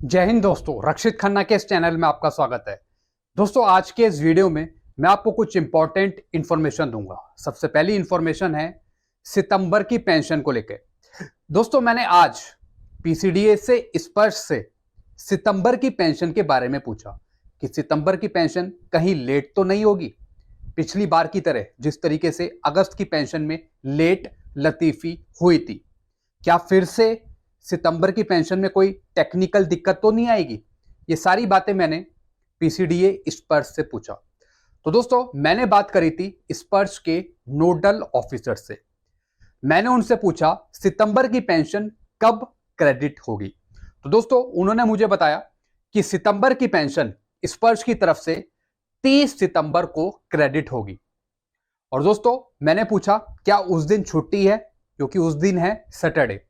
जय हिंद दोस्तों, रक्षित खन्ना के इस चैनल में आपका स्वागत है। दोस्तों, आज के इस वीडियो में मैं आपको कुछ इंपॉर्टेंट इंफॉर्मेशन दूंगा। सबसे पहली इंफॉर्मेशन है सितंबर की पेंशन को लेकर। दोस्तों, मैंने आज पीसीडीए से स्पर्श से सितंबर की पेंशन के बारे में पूछा कि सितंबर की पेंशन कहीं लेट तो नहीं होगी। पिछली बार की तरह जिस तरीके से अगस्त की पेंशन में लेट लतीफी हुई थी, क्या फिर से सितंबर की पेंशन में कोई टेक्निकल दिक्कत तो नहीं आएगी। ये सारी बातें मैंने पीसीडीए स्पर्श से पूछा। तो दोस्तों, मैंने बात करी थी स्पर्श के नोडल ऑफिसर से। मैंने उनसे पूछा सितंबर की पेंशन कब क्रेडिट होगी। तो दोस्तों, उन्होंने मुझे बताया कि सितंबर की पेंशन स्पर्श की तरफ से 30 सितंबर को क्रेडिट होगी। और दोस्तों, मैंने पूछा क्या उस दिन छुट्टी है, क्योंकि उस दिन है सैटरडे।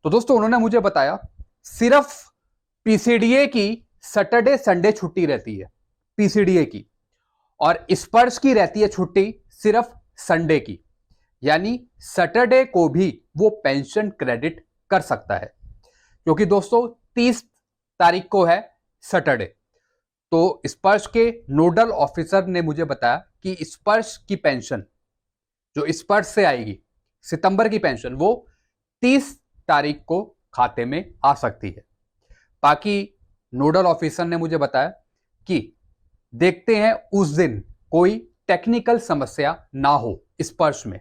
तो दोस्तों, उन्होंने मुझे बताया सिर्फ पीसीडीए की सैटरडे संडे छुट्टी रहती है पीसीडीए की, और स्पर्श की रहती है छुट्टी सिर्फ संडे की। यानी सैटरडे को भी वो पेंशन क्रेडिट कर सकता है, क्योंकि दोस्तों 30 तारीख को है सैटरडे। तो स्पर्श के नोडल ऑफिसर ने मुझे बताया कि स्पर्श की पेंशन जो स्पर्श से आएगी सितंबर की पेंशन, वो 30 तारीख को खाते में आ सकती है। बाकी नोडल ऑफिसर ने मुझे बताया कि देखते हैं उस दिन कोई टेक्निकल समस्या ना हो स्पर्श में।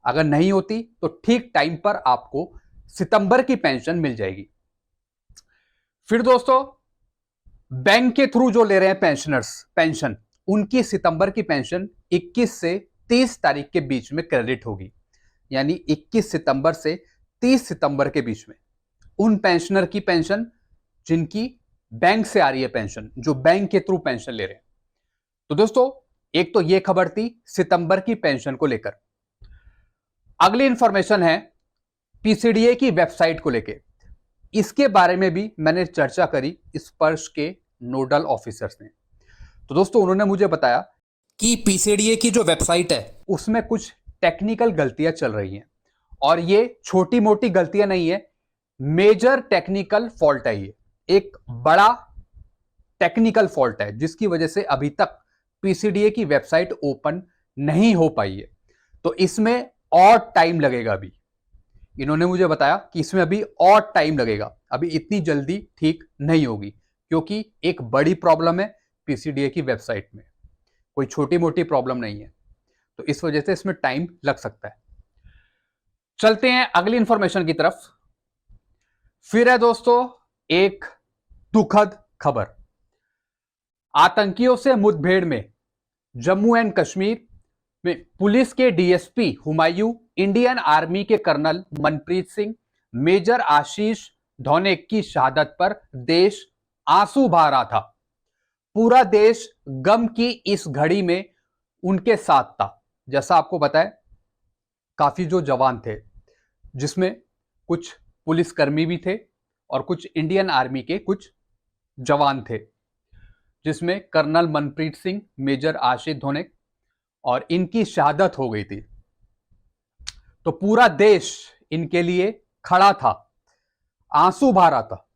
अगर नहीं होती तो ठीक टाइम पर आपको सितंबर की पेंशन मिल जाएगी। फिर दोस्तों, बैंक के थ्रू जो ले रहे हैं पेंशनर्स पेंशन, उनकी सितंबर की पेंशन 21 से 30 तारीख के बीच में क्रेडिट होगी। यानी 21 सितंबर से 30 सितंबर के बीच में उन पेंशनर की पेंशन जिनकी बैंक से आ रही है पेंशन, जो बैंक के थ्रू पेंशन ले रहे हैं। तो दोस्तों, एक तो यह खबर थी सितंबर की पेंशन को लेकर। अगली इंफॉर्मेशन है पीसीडीए की वेबसाइट को लेकर। इसके बारे में भी मैंने चर्चा करी स्पर्श के नोडल ऑफिसर्स ने। तो दोस्तों, उन्होंने मुझे बताया कि पीसीडीए की जो वेबसाइट है उसमें कुछ टेक्निकल गलतियां चल रही हैं, और ये छोटी मोटी गलतियां नहीं है, मेजर टेक्निकल फॉल्ट है। ये एक बड़ा टेक्निकल फॉल्ट है जिसकी वजह से अभी तक पीसीडीए की वेबसाइट ओपन नहीं हो पाई है। तो इसमें और टाइम लगेगा। अभी इन्होंने मुझे बताया कि इसमें अभी और टाइम लगेगा, अभी इतनी जल्दी ठीक नहीं होगी, क्योंकि एक बड़ी प्रॉब्लम है पीसीडीए की वेबसाइट में, कोई छोटी मोटी प्रॉब्लम नहीं है। तो इस वजह से इसमें टाइम लग सकता है। चलते हैं अगली इंफॉर्मेशन की तरफ। फिर है दोस्तों एक दुखद खबर। आतंकियों से मुठभेड़ में जम्मू एंड कश्मीर में पुलिस के डीएसपी हुमायूं, इंडियन आर्मी के कर्नल मनप्रीत सिंह, मेजर आशीष धौनेक की शहादत पर देश आंसू बहा रहा था। पूरा देश गम की इस घड़ी में उनके साथ था। जैसा आपको बताया, काफी जो जवान थे, जिसमें कुछ पुलिसकर्मी भी थे और कुछ इंडियन आर्मी के कुछ जवान थे, जिसमें कर्नल मनप्रीत सिंह, मेजर आशीष धौनेक, और इनकी शहादत हो गई थी। तो पूरा देश इनके लिए खड़ा था, आंसू बहा रहा था।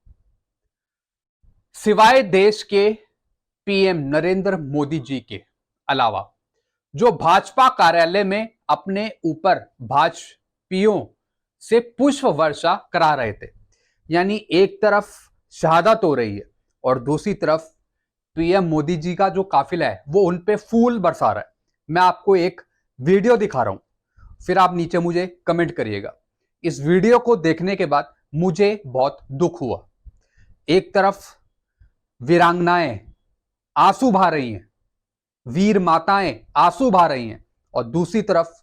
सिवाय देश के पीएम नरेंद्र मोदी जी के अलावा, जो भाजपा कार्यालय में अपने ऊपर भाजपाइयों से पुष्प वर्षा करा रहे थे। यानी एक तरफ शहादत हो रही है और दूसरी तरफ पीएम मोदी जी का जो काफिला है वो उन पे फूल बरसा रहा है। मैं आपको एक वीडियो दिखा रहा हूं, फिर आप नीचे मुझे कमेंट करिएगा। इस वीडियो को देखने के बाद मुझे बहुत दुख हुआ। एक तरफ वीरांगनाएं आंसू बहा रही हैं, वीर माताएं आंसू बहा रही हैं, और दूसरी तरफ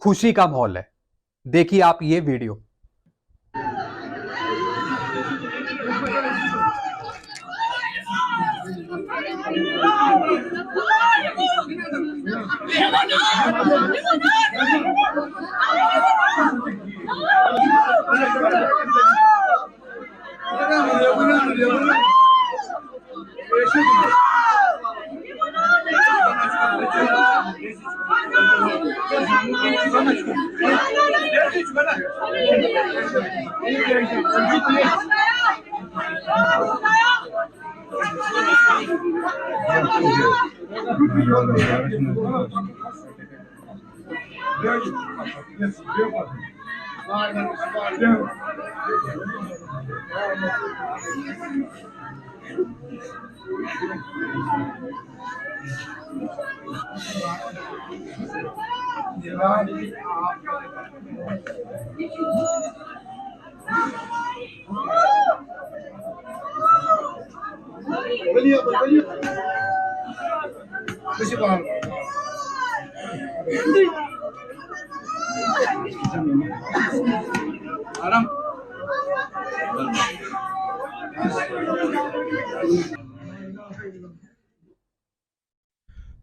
खुशी का माहौल है। देखिए आप ये वीडियो।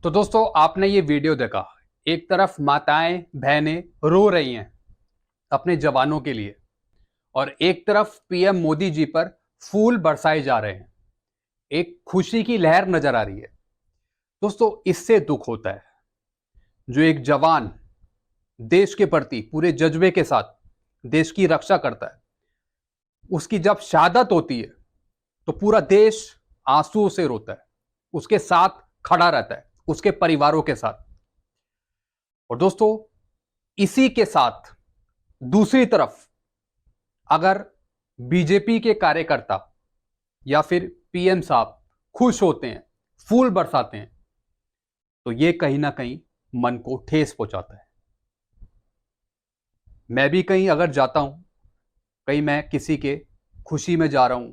तो दोस्तों आपने ये वीडियो देखा, एक तरफ माताएं बहनें रो रही हैं अपने जवानों के लिए और एक तरफ पीएम मोदी जी पर फूल बरसाए जा रहे हैं। एक खुशी की लहर नजर आ रही है। दोस्तों इससे दुख होता है, जो एक जवान देश के प्रति पूरे जज्बे के साथ देश की रक्षा करता है, उसकी जब शहादत होती है तो पूरा देश आंसुओं से रोता है, उसके साथ खड़ा रहता है, उसके परिवारों के साथ। और दोस्तों इसी के साथ दूसरी तरफ अगर बीजेपी के कार्यकर्ता या फिर पीएम साहब खुश होते हैं, फूल बरसाते हैं, तो ये कहीं ना कहीं मन को ठेस पहुंचाता है। मैं भी कहीं अगर जाता हूं, कहीं मैं किसी के खुशी में जा रहा हूं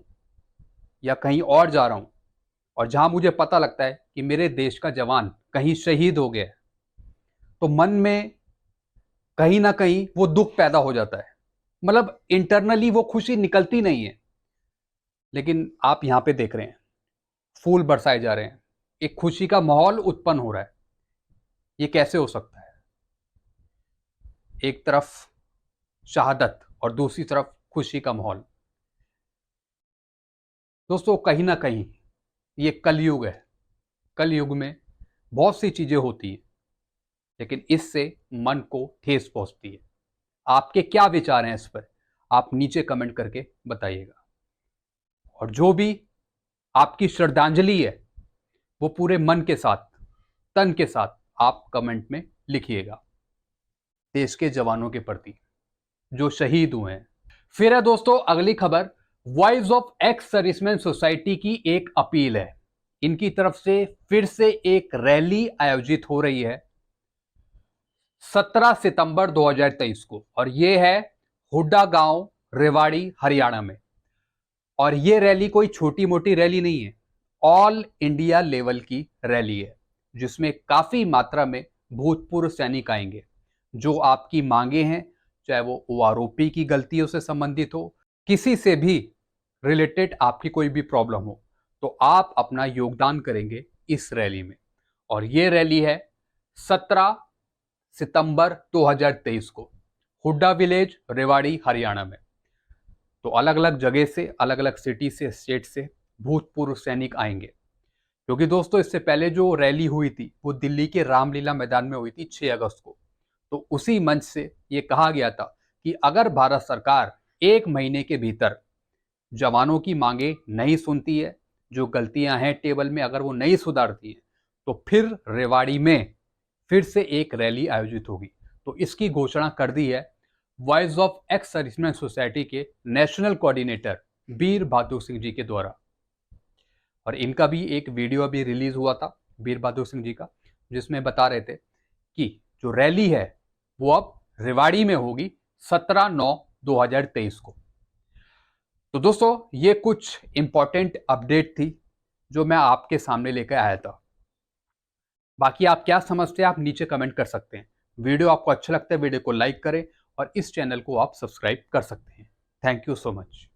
या कहीं और जा रहा हूं और जहां मुझे पता लगता है कि मेरे देश का जवान कहीं शहीद हो गया है, तो मन में कहीं ना कहीं वो दुख पैदा हो जाता है। मतलब इंटरनली वो खुशी निकलती नहीं है, लेकिन आप यहां पे देख रहे हैं फूल बरसाए जा रहे हैं, एक खुशी का माहौल उत्पन्न हो रहा है। ये कैसे हो सकता है? एक तरफ शहादत और दूसरी तरफ खुशी का माहौल। दोस्तों कहीं ना कहीं ये कलयुग है। कलयुग में बहुत सी चीजें होती हैं, लेकिन इससे मन को ठेस पहुंचती है। आपके क्या विचार हैं इस पर? आप नीचे कमेंट करके बताइएगा। और जो भी आपकी श्रद्धांजलि है वो पूरे मन के साथ, तन के साथ आप कमेंट में लिखिएगा, देश के जवानों के प्रति जो शहीद हुए हैं। फिर है दोस्तों अगली खबर, voice of ex serviceman society की एक अपील है। इनकी तरफ से फिर से एक रैली आयोजित हो रही है 17 सितंबर 2023 को, और ये है हुड्डा गांव, रेवाड़ी, हरियाणा में। और ये रैली कोई छोटी मोटी रैली नहीं है, ऑल इंडिया लेवल की रैली है, जिसमें काफी मात्रा में भूतपूर्व सैनिक आएंगे। जो आपकी मांगे हैं, चाहे वो आरोपी की गलतियों से संबंधित हो, किसी से भी रिलेटेड आपकी कोई भी प्रॉब्लम हो, तो आप अपना योगदान करेंगे इस रैली में। और ये रैली है 17 सितंबर 2023 को हुड्डा विलेज, रेवाड़ी, हरियाणा में। तो अलग अलग जगह से, अलग अलग सिटी से, स्टेट से भूतपूर्व सैनिक आएंगे। क्योंकि दोस्तों इससे पहले जो रैली हुई थी वो दिल्ली के रामलीला मैदान में हुई थी 6 अगस्त को। तो उसी मंच से ये कहा गया था कि अगर भारत सरकार 1 महीने के भीतर जवानों की मांगे नहीं सुनती है, जो गलतियां हैं टेबल में अगर वो नहीं सुधारती है, तो फिर रेवाड़ी में फिर से एक रैली आयोजित होगी। तो इसकी घोषणा कर दी है voice of ex serviceman society के नेशनल कोऑर्डिनेटर वीर बहादुर सिंह जी के द्वारा। और इनका भी एक वीडियो अभी रिलीज हुआ था वीर बहादुर सिंह जी का, जिसमें बता रहे थे कि जो रैली है वो अब रेवाड़ी में होगी 17/9/2023 को। तो दोस्तों ये कुछ इंपॉर्टेंट अपडेट थी जो मैं आपके सामने लेकर आया था। बाकी आप क्या समझते हैं आप नीचे कमेंट कर सकते हैं। वीडियो आपको अच्छा लगता है वीडियो को लाइक करें और इस चैनल को आप सब्सक्राइब कर सकते हैं। Thank you so much.